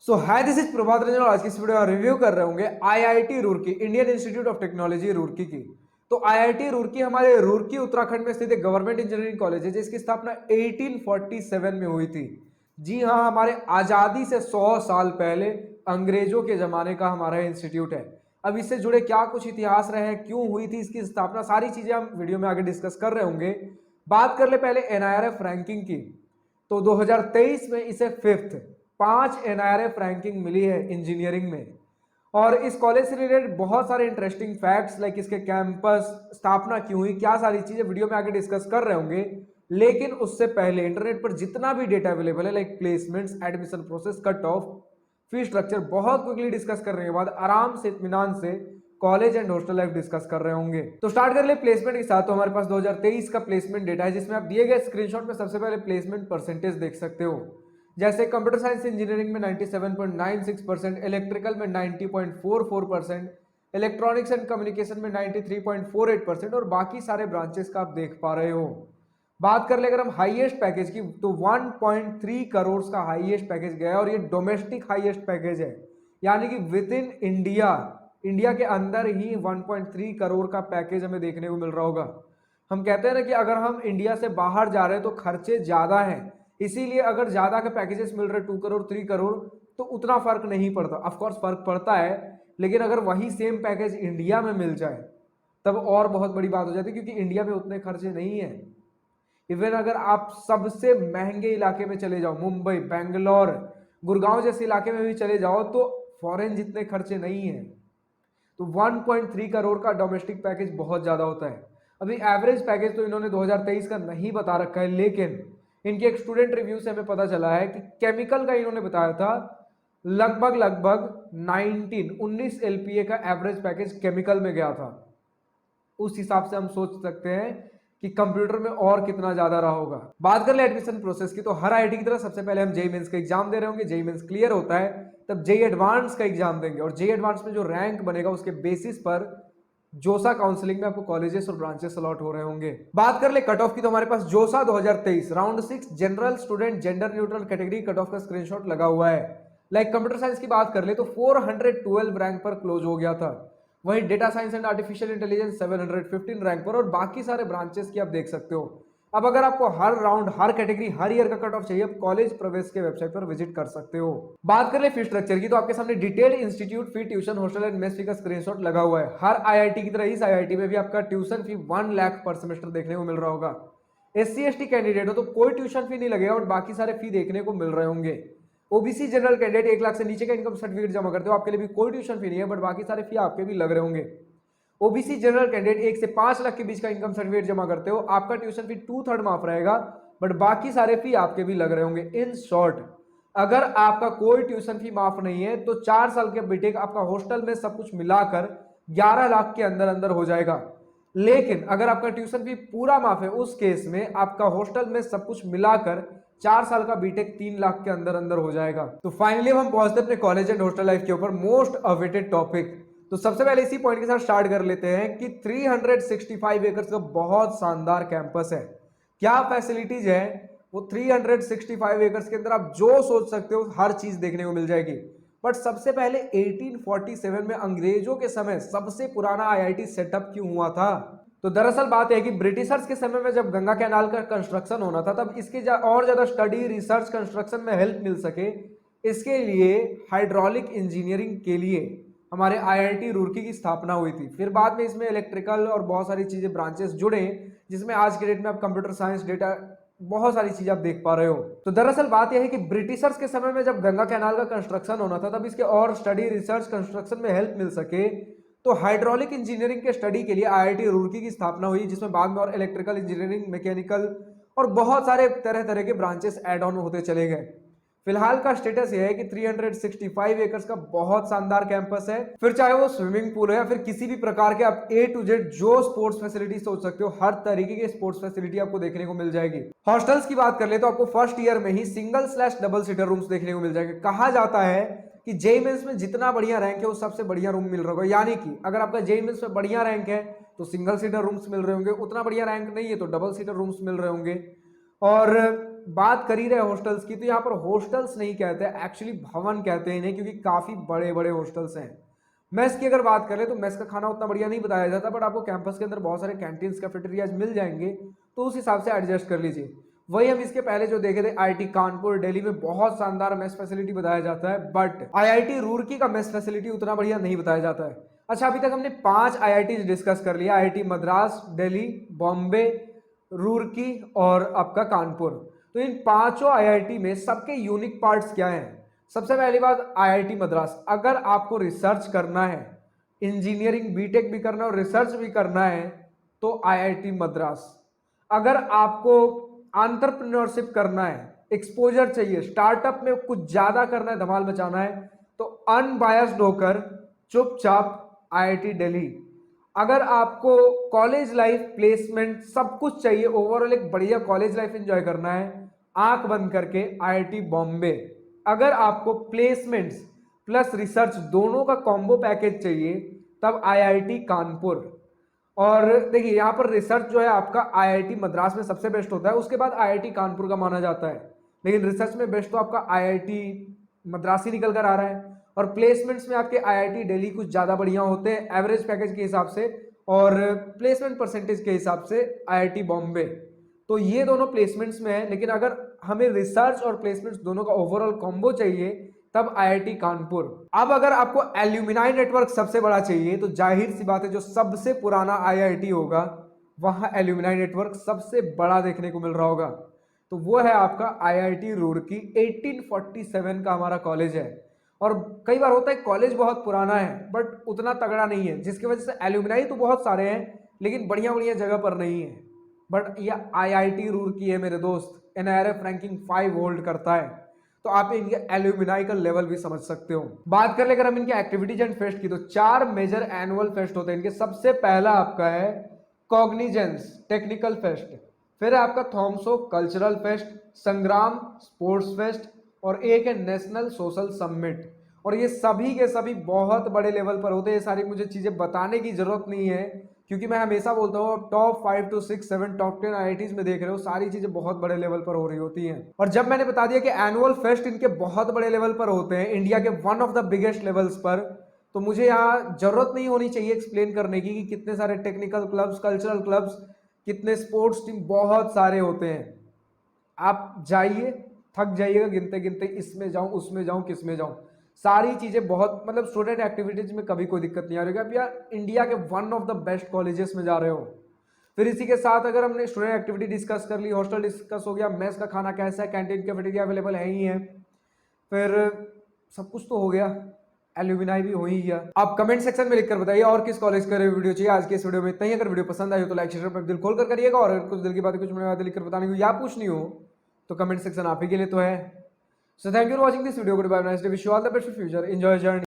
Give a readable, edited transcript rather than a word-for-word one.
So hi this is Prabhat Ranjan और आज की इस वीडियो में रिव्यू कर रहे होंगे IIT Roorkee, Indian institute of technology Roorkee की। तो आईआईटी रुड़की हमारे रुड़की उत्तराखंड में स्थित एक गवर्नमेंट इंजीनियरिंग कॉलेज है जिसकी स्थापना 1847 में हुई थी। जी हाँ, हमारे आजादी से 100 साल पहले अंग्रेजों के जमाने का हमारा इंस्टीट्यूट है। अब इससे जुड़े क्या कुछ इतिहास रहे हैं, क्यों हुई थी इसकी स्थापना, सारी चीजें हम वीडियो में आगे डिस्कस कर रहे होंगे। बात कर ले पहले एनआईआरएफ रैंकिंग की। तो 2023 में इसे 5th 5 एनआईआरएफ रैंकिंग मिली है इंजीनियरिंग में। और इस कॉलेज से रिलेटेड बहुत सारे इंटरेस्टिंग फैक्ट्स लाइक इसके कैंपस, स्थापना क्यों हुई, क्या सारी चीजें वीडियो में आगे डिस्कस कर रहे होंगे। लेकिन उससे पहले इंटरनेट पर जितना भी डेटा अवेलेबल है like placements, admission process, cut off, fee structure, बहुत क्विकली डिस्कस करने के बाद आराम से इत्मीनान से college and hostel life discuss कर रहे होंगे। तो स्टार्ट कर ले प्लेसमेंट के साथ। तो हमारे पास 2023 का प्लेसमेंट डेटा है जिसमें आप दिए गए स्क्रीनशॉट में सबसे पहले प्लेसमेंट परसेंटेज देख सकते हो। जैसे कंप्यूटर साइंस इंजीनियरिंग में 97.96%, इलेक्ट्रिकल में 90.44%, इलेक्ट्रॉनिक्स एंड कम्युनिकेशन में 93.48% और बाकी सारे ब्रांचेस का आप देख पा रहे हो। बात कर ले अगर हम हाईएस्ट पैकेज की तो 1.3 करोड़ का हाईएस्ट पैकेज गया है और ये डोमेस्टिक हाईएस्ट पैकेज है, यानी कि विद इन इंडिया के अंदर ही 1.3 करोड़ का पैकेज हमें देखने को मिल रहा होगा। हम कहते हैं ना कि अगर हम इंडिया से बाहर जा रहे हैं तो खर्चे ज्यादा हैं, इसीलिए अगर ज्यादा के पैकेजेस मिल रहे 2 करोड़ 3 करोड़ तो उतना फर्क नहीं पड़ता। ऑफकोर्स फर्क पड़ता है, लेकिन अगर वही सेम पैकेज इंडिया में मिल जाए तब और बहुत बड़ी बात हो जाती है, क्योंकि इंडिया में उतने खर्चे नहीं है। इवन अगर आप सबसे महंगे इलाके में चले जाओ, मुंबई, बेंगलोर, गुड़गांव जैसे इलाके में भी चले जाओ तो फॉरेन जितने खर्चे नहीं है। तो 1.3 करोड़ का डोमेस्टिक पैकेज बहुत ज्यादा होता है। अभी एवरेज पैकेज तो इन्होंने 2023 का नहीं बता रखा है, लेकिन इनके एक स्टूडेंट रिव्यू से हमें पता चला है कि केमिकल का इन्होंने बताया था लगभग 19 एलपीए का एवरेज पैकेज केमिकल में गया था। उस हिसाब से हम सोच सकते हैं कि कंप्यूटर में और कितना ज्यादा रहा होगा। बात कर ले एडमिशन प्रोसेस की तो हर आईआईटी की तरह सबसे पहले हम जेईई मेंस का एग्जाम दे रहे होंगे। जेईई मेंस क्लियर होता है तब जेईई एडवांस का एग्जाम देंगे और जेईई एडवांस में जो रैंक बनेगा उसके बेसिस पर जोसा काउंसलिंग में आपको कॉलेजेस और ब्रांचेस अलॉट हो रहे होंगे। बात कर ले कट ऑफ की तो हमारे पास जोसा 2023 round 6 general student gender neutral category cut off का स्क्रीनशॉट लगा हुआ है। लाइक कंप्यूटर साइंस की बात कर ले तो 412 रैंक पर क्लोज हो गया था। वही data science and artificial intelligence 715 rank पर और बाकी सारे ब्रांचेस की आप देख सकते हो। अब अगर आपको हर राउंड, हर कैटेगरी, हर ईयर का कट ऑफ चाहिए, आप कॉलेज प्रवेश के वेबसाइट पर विजिट कर सकते हो। बात कर ले फी स्ट्रक्चर की तो आपके सामने detailed institute fee, tuition, hostel and mess fee का स्क्रीनशॉट लगा हुआ है। हर आईआईटी की तरह इस आईआईटी में भी आपका ट्यूशन फी 1 लाख पर सेमेस्टर देखने को मिल रहा होगा। एससी एसटी कैंडिडेट हो तो कोई ट्यूशन फी नहीं लगेगा और बाकी सारे फी देखने को मिल रहे होंगे। ओबीसी जनरल कैंडिडेट 1 लाख से नीचे का इनकम सर्टिफिकेट जमा करते हो, आपके लिए भी कोई ट्यूशन फी नहीं है, बट बाकी सारे फी आपके भी लग रहे होंगे। ओबीसी जनरल कैंडिडेट 1 से 5 लाख के बीच का इनकम सर्टिफिकेट जमा करते हो, आपका ट्यूशन फी 2/3 माफ रहेगा, बट बाकी सारे फी आपके भी लग रहे होंगे। इन शॉर्ट, अगर आपका कोई ट्यूशन फी माफ नहीं है तो 4 साल के बीटेक आपका हॉस्टल में सब कुछ मिलाकर 11 लाख के अंदर अंदर हो जाएगा। लेकिन अगर आपका ट्यूशन फी पूरा माफ है, उस केस में आपका हॉस्टल में सब कुछ मिलाकर 4 साल का बीटेक 3 लाख के अंदर अंदर हो जाएगा। तो फाइनली हम पहुंचते अपने कॉलेज एंड हॉस्टल लाइफ के ऊपर, मोस्ट अवेटेड टॉपिक। तो सबसे पहले इसी पॉइंट के साथ स्टार्ट कर लेते हैं कि 365 एकर्स का बहुत शानदार कैंपस है। क्या फैसिलिटीज है वो 365 एकर्स के अंदर, आप जो सोच सकते हो हर चीज देखने को मिल जाएगी। बट सबसे पहले 1847 में अंग्रेजों के समय सबसे पुराना आईआईटी सेटअप क्यों हुआ था? तो दरअसल बात है कि ब्रिटिशर्स के समय में जब गंगा कैनाल का कंस्ट्रक्शन होना था तब इसके और ज्यादा स्टडी, रिसर्च, कंस्ट्रक्शन में हेल्प मिल सके, इसके लिए हाइड्रोलिक इंजीनियरिंग के लिए हमारे आईआईटी रुड़की की स्थापना हुई थी। फिर बाद में इसमें इलेक्ट्रिकल और बहुत सारी चीजें, ब्रांचेस जुड़े, जिसमें आज के डेट में आप कंप्यूटर साइंस, डेटा, बहुत सारी चीजें आप देख पा रहे हो। तो दरअसल बात यह है कि ब्रिटिशर्स के समय में जब गंगा कैनाल का कंस्ट्रक्शन होना था तब इसके और स्टडी, रिसर्च, कंस्ट्रक्शन में हेल्प मिल सके तो हाइड्रोलिक इंजीनियरिंग के स्टडी के लिए आईआईटी रुड़की की स्थापना हुई, जिसमें बाद में और इलेक्ट्रिकल इंजीनियरिंग, मैकेनिकल और बहुत सारे तरह तरह के ब्रांचेस ऐड ऑन होते चले गए। फिलहाल का स्टेटस यह है कि 365 एकर्स का बहुत शानदार कैंपस है। फिर चाहे वो स्विमिंग पूल है या फिर किसी भी प्रकार के आप A to Z जो स्पोर्ट्स फैसिलिटी सोच सकते हो, हर तरीके की स्पोर्ट्स फैसिलिटी आपको देखने को मिल जाएगी। हॉस्टल्स की बात कर ले तो आपको फर्स्ट ईयर में ही सिंगल/डबल सीटर रूम्स देखने को मिल जाएंगे। कहा जाता है कि जेईई मेंस में जितना बढ़िया रैंक है उस सबसे बढ़िया रूम मिल रहा होगा, यानी कि अगर आपका जेईई मेंस में बढ़िया रैंक है तो सिंगल सीटर रूम्स मिल रहे होंगे, उतना बढ़िया रैंक नहीं है तो डबल सीटर रूम्स मिल रहे होंगे। और बात कर ही रहे हॉस्टल्स की, तो यहाँ पर हॉस्टल्स नहीं कहते, एक्चुअली भवन कहते हैं इन्हें, क्योंकि काफ़ी बड़े बड़े हॉस्टल्स हैं। मेस की अगर बात करें तो मेस का खाना उतना बढ़िया नहीं बताया जाता, बट आपको कैंपस के अंदर बहुत सारे कैंटीन्स कैफेटेरियाज मिल जाएंगे, तो उस हिसाब से एडजस्ट कर लीजिए। वही हम इसके पहले जो देखे थे आईआईटी कानपुर दिल्ली में बहुत शानदार मेस फैसिलिटी बताया जाता है, बट आईआईटी रुड़की का मेस फैसिलिटी उतना बढ़िया नहीं बताया जाता है। अच्छा, अभी तक हमने 5 आईआईटी डिस्कस कर लिया, आईआईटी मद्रास, दिल्ली, बॉम्बे, रुड़की और आपका कानपुर। तो इन पांचों आईआईटी में सबके यूनिक पार्ट्स क्या हैं? सबसे पहली बात आईआईटी मद्रास, अगर आपको रिसर्च करना है, इंजीनियरिंग बीटेक भी करना है और रिसर्च भी करना है, तो आईआईटी मद्रास। अगर आपको एंटरप्रेन्योरशिप करना है, एक्सपोजर चाहिए, स्टार्टअप में कुछ ज्यादा करना है, धमाल मचाना है, तो अनबायस्ड होकर चुपचाप आईआईटी दिल्ली। अगर आपको कॉलेज लाइफ, प्लेसमेंट सब कुछ चाहिए, ओवरऑल एक बढ़िया कॉलेज लाइफ एंजॉय करना है, आंख बंद करके आईआईटी बॉम्बे। अगर आपको प्लेसमेंट्स प्लस रिसर्च दोनों का कॉम्बो पैकेज चाहिए, तब आईआईटी कानपुर। और देखिए यहाँ पर रिसर्च जो है आपका आईआईटी मद्रास में सबसे बेस्ट होता है, उसके बाद आईआईटी कानपुर का माना जाता है, लेकिन रिसर्च में बेस्ट तो आपका आईआईटी मद्रास ही निकल कर आ रहा है। और प्लेसमेंट्स में आपके आईआईटी दिल्ली कुछ ज़्यादा बढ़िया होते हैं एवरेज पैकेज के हिसाब से, और प्लेसमेंट परसेंटेज के हिसाब से आईआईटी बॉम्बे। तो ये दोनों प्लेसमेंट्स में है, लेकिन अगर हमें रिसर्च और प्लेसमेंट्स दोनों का ओवरऑल कॉम्बो चाहिए, तब आईआईटी कानपुर। अब अगर आपको एल्यूमिनाई नेटवर्क सबसे बड़ा चाहिए, तो जाहिर सी बात है जो सबसे पुराना आईआईटी होगा, वहां एल्यूमिनाई नेटवर्क सबसे बड़ा देखने को मिल रहा होगा, तो वो है आपका आईआईटी रुड़की। 1847 का हमारा कॉलेज है, और कई बार होता है कॉलेज बहुत पुराना है बट उतना तगड़ा नहीं है, जिसकी वजह से एल्यूमिनाई तो बहुत सारे हैं लेकिन बढ़िया बढ़िया जगह पर नहीं है। बट ये आईआईटी रुड़की है मेरे दोस्त, एनआईआरएफ रैंकिंग 5 होल्ड करता है, तो आप इनके एल्यूमिनाई का लेवल भी समझ सकते हो। बात कर ले अगर हम इनके एक्टिविटीज एंड फेस्ट की, तो 4 मेजर एनुअल फेस्ट होते हैं इनके। सबसे पहला आपका है कॉग्निजेंस टेक्निकल फेस्ट, फिर है आपका थॉमसो कल्चरल फेस्ट, संग्राम स्पोर्ट्स फेस्ट, और एक है नेशनल सोशल समिट। और ये सभी के सभी बहुत बड़े लेवल पर होते हैं। ये सारी मुझे चीजें बताने की जरूरत नहीं है, क्योंकि मैं हमेशा बोलता हूँ टॉप 5 to 6 7 टॉप 10 आईआईटीज में देख रहे हो, सारी चीजें बहुत बड़े लेवल पर हो रही होती हैं। और जब मैंने बता दिया कि एनुअल फेस्ट इनके बहुत बड़े लेवल पर होते हैं, इंडिया के one of the biggest levels पर, तो मुझे यहाँ जरूरत नहीं होनी चाहिए एक्सप्लेन करने की कि कितने सारे टेक्निकल क्लब्स, कल्चरल क्लब्स, कितने स्पोर्ट्स टीम, बहुत सारे होते हैं। आप जाइए, थक जाइएगा गिनते गिनते, इसमें जाऊं, उसमें जाऊं, किस में जाऊं, सारी चीजें बहुत, मतलब स्टूडेंट एक्टिविटीज में कभी कोई दिक्कत नहीं आ रही। आप यार इंडिया के one of the best colleges में जा रहे हो। फिर इसी के साथ अगर हमने स्टूडेंट एक्टिविटी डिस्कस कर ली, हॉस्टल डिस्कस हो गया, मेस का खाना कैसा है, कैंटीन कैफेटेरिया अवेलेबल है ही है, फिर सब कुछ तो हो गया, एल्यूमिनाई भी हो ही गया। आप कमेंट सेक्शन में लिखकर बताइए और किस कॉलेज का वीडियो चाहिए। आज के इस वीडियो में इतना ही। अगर वीडियो पसंद आई हो तो लाइक शेयर पर दिल खोल कर करिएगा, और अगर कुछ दिल की बातें, कुछ मेरी बातें लिखकर बताने को या पूछनी हो, तो कमेंट सेक्शन आप ही के लिए तो है। So thank you for watching this video. Goodbye. Nice day. Wish you all the best for future. Enjoy your journey.